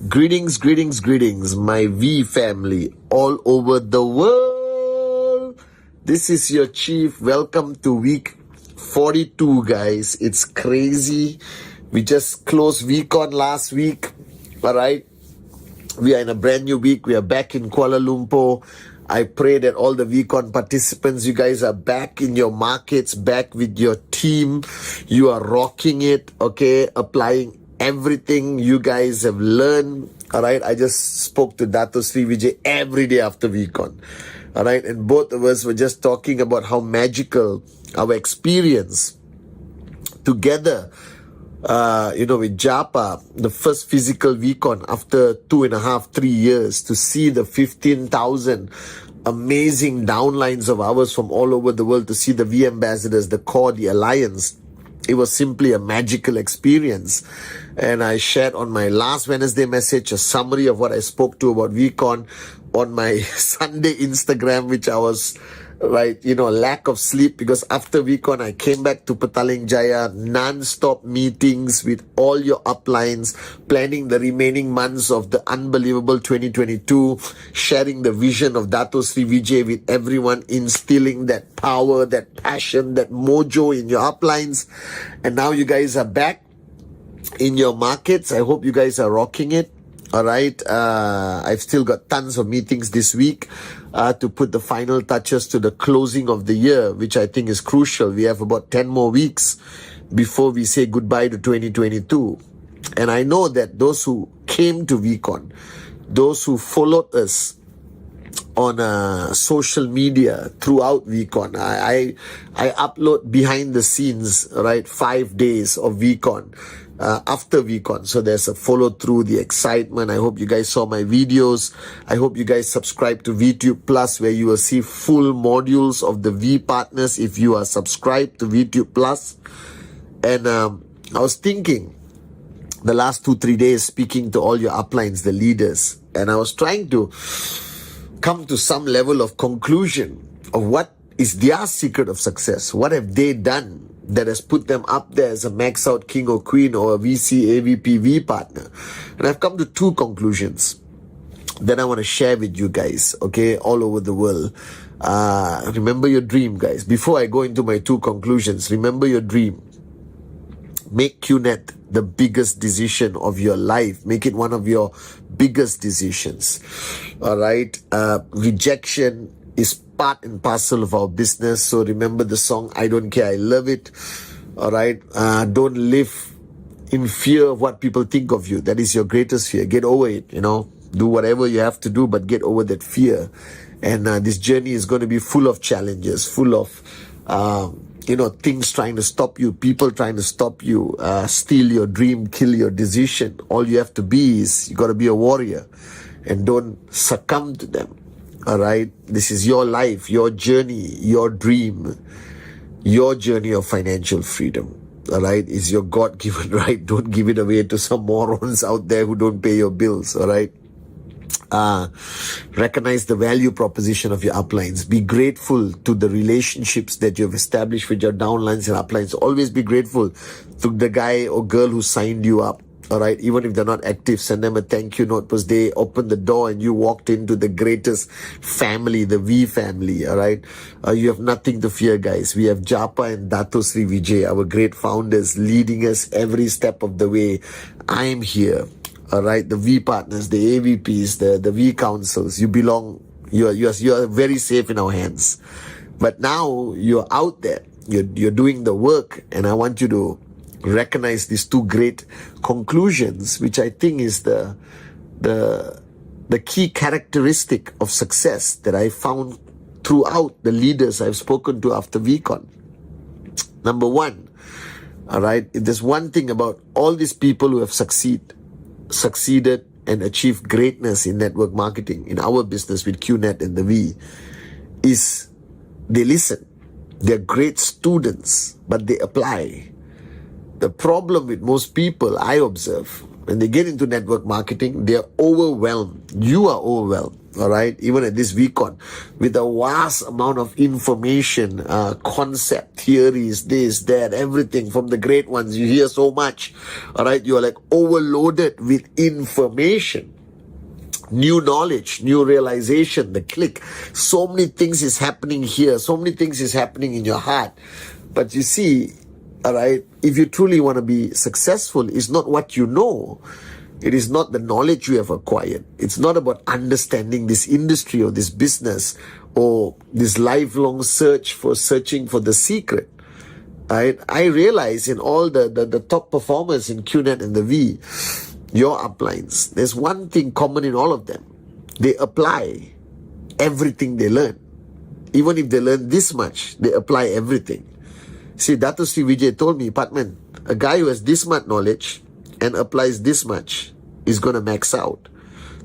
Greetings, greetings, greetings, my V family all over the world. This is your chief. Welcome to week 42, guys. It's crazy. We just closed VCon last week. All right. We are in a brand new week. We are back in Kuala Lumpur. I pray that all the VCon participants, you guys are back in your markets, back with your team. You are rocking it, okay? Applying everything you guys have learned. All right. I just spoke to Dato Sri Vijay every day after VCon. All right. And both of us were just talking about how magical our experience together, with Japa, the first physical VCon after 2.5, 3 years, to see the 15,000 amazing downlines of ours from all over the world, to see the V ambassadors, the core, the alliance. It was simply a magical experience. And I shared on my last Wednesday message a summary of what I spoke to about VCon on my Sunday Instagram, which I was, lack of sleep, because after VCon, I came back to Petaling Jaya, non-stop meetings with all your uplines, planning the remaining months of the unbelievable 2022, sharing the vision of Dato Sri Vijay with everyone, instilling that power, that passion, that mojo in your uplines. And now you guys are back in your markets. I hope you guys are rocking it. All right. I've still got tons of meetings this week to put the final touches to the closing of the year, which I think is crucial. We have about 10 more weeks before we say goodbye to 2022. And I know that those who came to VCon, those who followed us on social media throughout VCon, I upload behind the scenes, right? 5 days of VCon. After VCon, so there's a follow through, the excitement. I hope you guys saw my videos. I hope you guys subscribe to VTube Plus, where you will see full modules of the V partners if you are subscribed to VTube Plus. And I was thinking the last 2-3 days, speaking to all your uplines, the leaders, and I was trying to come to some level of conclusion of what is their secret of success. What have they done that has put them up there as a max out king or queen or a VC, AVP, V partner? And I've come to 2 conclusions that I want to share with you guys, okay, all over the world. Remember your dream, guys. Before I go into my 2 conclusions, remember your dream. Make QNet the biggest decision of your life. Make it one of your biggest decisions. All right. Rejection is part and parcel of our business. So remember the song, I Don't Care, I Love It. All right. Don't live in fear of what people think of you. That is your greatest fear. Get over it, do whatever you have to do, but get over that fear. And this journey is going to be full of challenges, full of, things trying to stop you, people trying to stop you, steal your dream, kill your decision. All you have to be is, you got to be a warrior and don't succumb to them. All right. This is your life, your journey, your dream, your journey of financial freedom. All right. It's your God-given right. Don't give it away to some morons out there who don't pay your bills. All right. Recognize the value proposition of your uplines. Be grateful to the relationships that you've established with your downlines and uplines. Always be grateful to the guy or girl who signed you up. All right, even if they're not active, send them a thank you note, because they opened the door and you walked into the greatest family, the V family. All right, you have nothing to fear, guys. We have Japa and Dato Sri Vijay, our great founders, leading us every step of the way. I am here. All right, the V partners, the AVPs, the V councils. You belong. You are very safe in our hands. But now you're out there. You're doing the work, and I want you to recognize these 2 great conclusions, which I think is the key characteristic of success that I found throughout the leaders I've spoken to after VCon. Number 1, all right, if there's one thing about all these people who have succeeded and achieved greatness in network marketing, in our business with QNet and the V, is they listen. They're great students, but they apply. The problem with most people, I observe, when they get into network marketing, they're overwhelmed. You are overwhelmed. All right, even at this VCon, with a vast amount of information, concept, theories, this, that, everything from the great ones. You hear so much. All right, you are like overloaded with information, new knowledge, new realization, the click. So many things is happening here. So many things is happening in your heart. But you see, all right, if you truly want to be successful, it's not what you know. It is not the knowledge you have acquired. It's not about understanding this industry or this business or this lifelong searching for the secret. I realize in all the top performers in QNet and the V, your uplines, there's one thing common in all of them. They apply everything they learn. Even if they learn this much, they apply everything. See, Dato Sri Vijay told me, Pathman, a guy who has this much knowledge and applies this much is going to max out.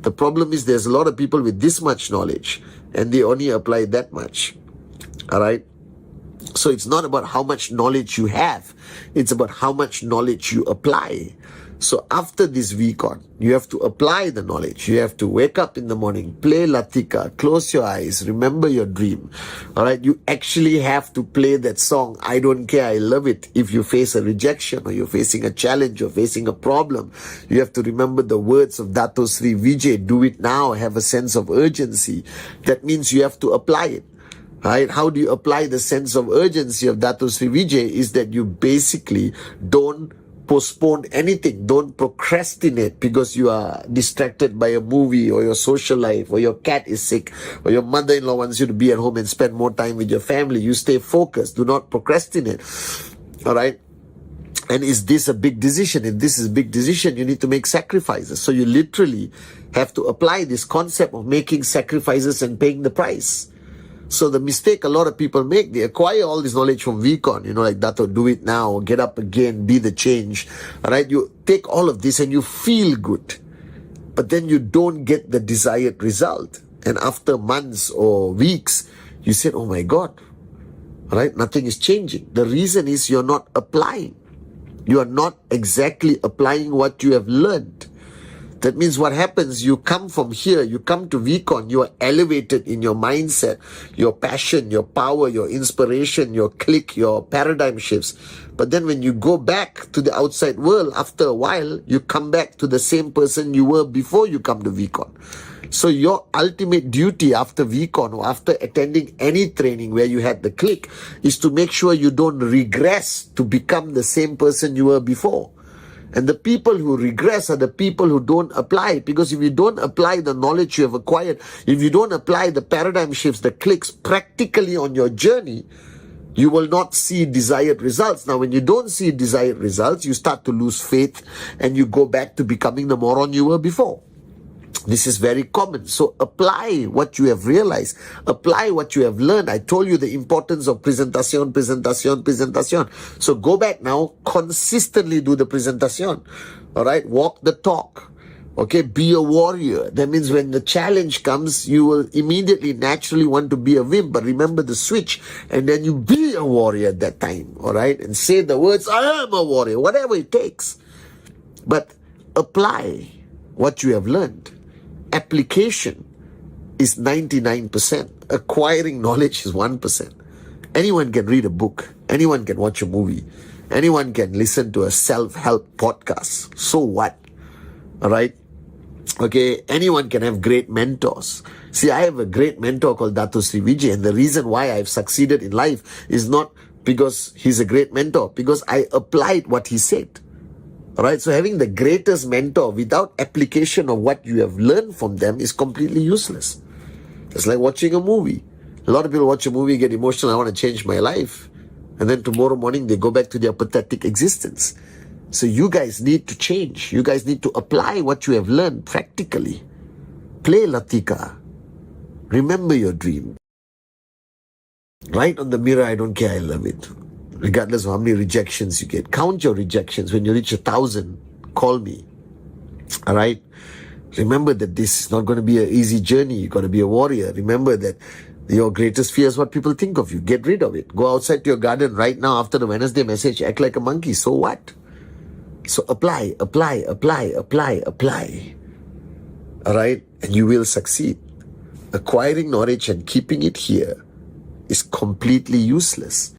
The problem is there's a lot of people with this much knowledge and they only apply that much. All right. So it's not about how much knowledge you have. It's about how much knowledge you apply. So after this VCon, you have to apply the knowledge. You have to wake up in the morning, play Latika, close your eyes, remember your dream. All right, you actually have to play that song, I Don't Care, I Love It. If you face a rejection or you're facing a challenge or facing a problem, you have to remember the words of Dato Sri Vijay, do it now, have a sense of urgency. That means you have to apply it. Right? How do you apply the sense of urgency of Dato Sri Vijay is that you basically don't postpone anything. Don't procrastinate because you are distracted by a movie or your social life or your cat is sick or your mother-in-law wants you to be at home and spend more time with your family. You stay focused. Do not procrastinate. All right. And is this a big decision? If this is a big decision, you need to make sacrifices. So you literally have to apply this concept of making sacrifices and paying the price. So the mistake a lot of people make, they acquire all this knowledge from VCon, like Dato, do it now, get up again, be the change. All right, you take all of this and you feel good, but then you don't get the desired result. And after months or weeks, you said, oh my God, all right, nothing is changing. The reason is you're not applying. You are not exactly applying what you have learned. That means what happens, you come from here, you come to VCon, you are elevated in your mindset, your passion, your power, your inspiration, your click, your paradigm shifts. But then when you go back to the outside world, after a while, you come back to the same person you were before you come to VCon. So your ultimate duty after VCon or after attending any training where you had the click is to make sure you don't regress to become the same person you were before. And the people who regress are the people who don't apply. Because if you don't apply the knowledge you have acquired, if you don't apply the paradigm shifts, the clicks practically on your journey, you will not see desired results. Now, when you don't see desired results, you start to lose faith and you go back to becoming the moron you were before. This is very common. So apply what you have realized. Apply what you have learned. I told you the importance of presentation. So go back now, consistently do the presentation. All right, walk the talk. Okay, be a warrior. That means when the challenge comes, you will immediately naturally want to be a wimp. But remember the switch, and then you be a warrior at that time. All right, and say the words, I am a warrior, whatever it takes. But apply what you have learned. Application is 99%. Acquiring knowledge is 1%. Anyone can read a book. Anyone can watch a movie. Anyone can listen to a self-help podcast. So what? All right? Okay, anyone can have great mentors. See, I have a great mentor called Dato Sri Vijay, and the reason why I've succeeded in life is not because he's a great mentor, because I applied what he said. All right, so having the greatest mentor without application of what you have learned from them is completely useless. It's like watching a movie. A lot of people watch a movie, get emotional, I want to change my life. And then tomorrow morning, they go back to their pathetic existence. So you guys need to change. You guys need to apply what you have learned practically. Play Latika. Remember your dream. Write on the mirror, I don't care, I love it. Regardless of how many rejections you get. Count your rejections. When you reach 1,000, call me. All right? Remember that this is not going to be an easy journey. You've got to be a warrior. Remember that your greatest fear is what people think of you. Get rid of it. Go outside to your garden right now after the Wednesday message. Act like a monkey. So what? So apply, apply, apply, apply, apply. All right? And you will succeed. acquiring knowledge and keeping it here is completely useless.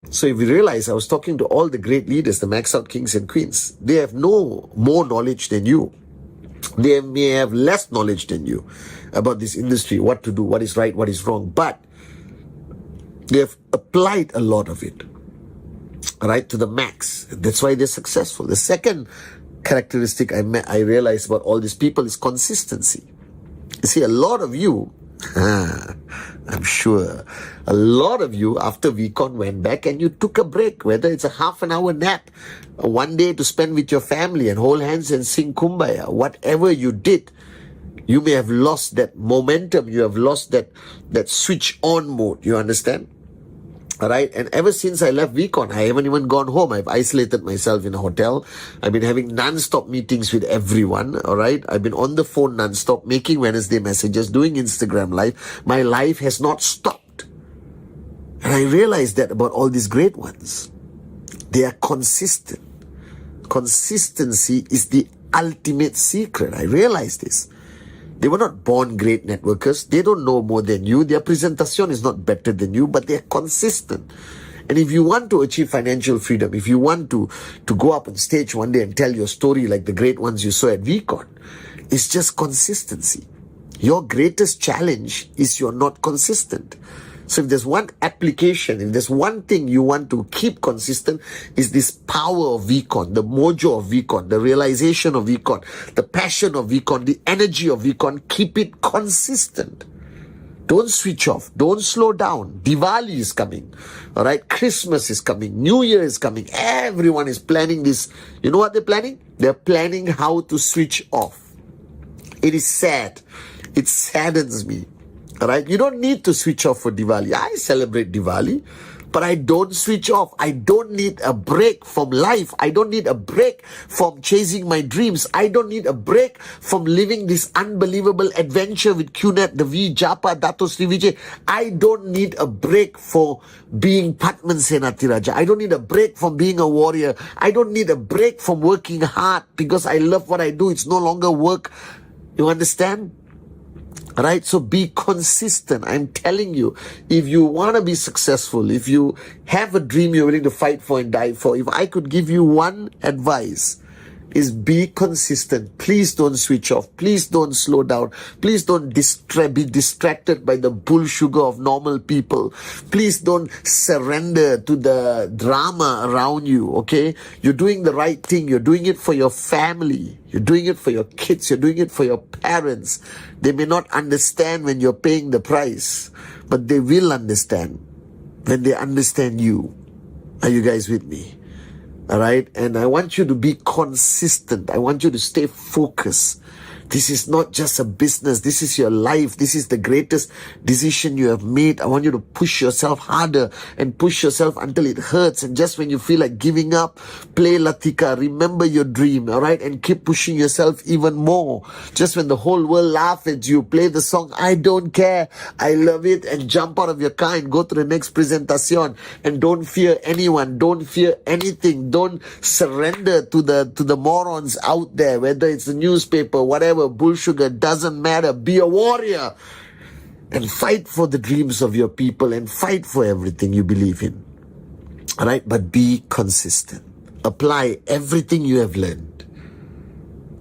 So if you realize, I was talking to all the great leaders, the max out kings and queens. They have no more knowledge than you. They may have less knowledge than you about this industry, what to do, what is right, what is wrong. But they have applied a lot of it, right, to the max. That's why they're successful. The second characteristic I realized about all these people is consistency. You see, a lot of you, I'm sure, a lot of you after VCon went back and you took a break, whether it's a half an hour nap, one day to spend with your family and hold hands and sing Kumbaya. Whatever you did, you may have lost that momentum. You have lost that switch on mode. You understand? All right. And ever since I left VCon, I haven't even gone home. I've isolated myself in a hotel. I've been having non-stop meetings with everyone. All right. I've been on the phone non-stop, making Wednesday messages, doing Instagram live. My life has not stopped. And I realized that about all these great ones. They are consistent. Consistency is the ultimate secret. I realized this. They were not born great networkers. They don't know more than you. Their presentation is not better than you, but they're consistent. And if you want to achieve financial freedom, if you want to go up on stage one day and tell your story like the great ones you saw at VCon, it's just consistency. Your greatest challenge is you're not consistent. So if there's one application, if there's one thing you want to keep consistent, is this power of VCon, the mojo of VCon, the realization of VCon, the passion of VCon, the energy of VCon. Keep it consistent. Don't switch off. Don't slow down. Diwali is coming. All right. Christmas is coming. New Year is coming. Everyone is planning this. You know what they're planning? They're planning how to switch off. It is sad. It saddens me. All right, you don't need to switch off for Diwali. I celebrate Diwali, but I don't switch off. I don't need a break from life. I don't need a break from chasing my dreams. I don't need a break from living this unbelievable adventure with QNet, the V, Japa, Dato Sri Vijay. I don't need a break for being Pathman Senathirajah. I don't need a break from being a warrior. I don't need a break from working hard because I love what I do. It's no longer work. You understand? Right? So be consistent. I'm telling you, if you want to be successful, if you have a dream you're willing to fight for and die for, if I could give you one advice, is be consistent. Please don't switch off. Please don't slow down. Please don't be distracted by the bull sugar of normal people. Please don't surrender to the drama around you, okay? You're doing the right thing. You're doing it for your family. You're doing it for your kids. You're doing it for your parents. They may not understand when you're paying the price, but they will understand when they understand you. Are you guys with me? All right. And I want you to be consistent. I want you to stay focused. This is not just a business. This is your life. This is the greatest decision you have made. I want you to push yourself harder and push yourself until it hurts. And just when you feel like giving up, play Latika. Remember your dream. All right. And keep pushing yourself even more. Just when the whole world laughs at you, play the song, I Don't Care, I Love It, and jump out of your car and go to the next presentation. And don't fear anyone. Don't fear anything. Don't surrender to the morons out there, whether it's the newspaper, whatever. Bull sugar, doesn't matter. Be a warrior and fight for the dreams of your people and fight for everything you believe in. All right, but be consistent. Apply everything you have learned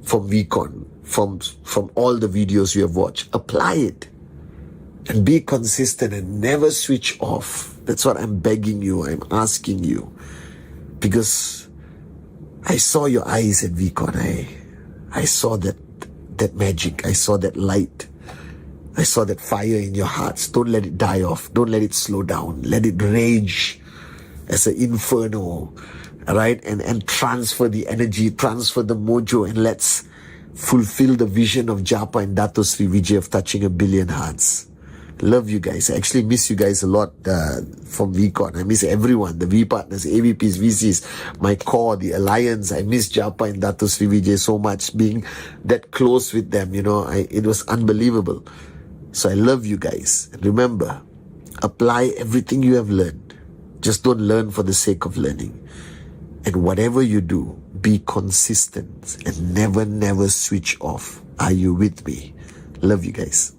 from VCon, from all the videos you have watched. Apply it and be consistent and never switch off. That's what I'm begging you. I'm asking you, because I saw your eyes at VCon. I saw that magic. I saw that light. I saw that fire in your hearts. Don't let it die off. Don't let it slow down. Let it rage as an inferno. All right? And transfer the energy, transfer the mojo, and let's fulfill the vision of Japa and Dato Sri Vijay of touching 1 billion hearts. Love you guys. I actually miss you guys a lot from VCon. I miss everyone, the V partners, AVPs, VCs, my core, the alliance. I miss Japa and Dato Sri Vijay so much, being that close with them. You know, it was unbelievable. So I love you guys. And remember, apply everything you have learned. Just don't learn for the sake of learning. And whatever you do, be consistent and never switch off. Are you with me? Love you guys.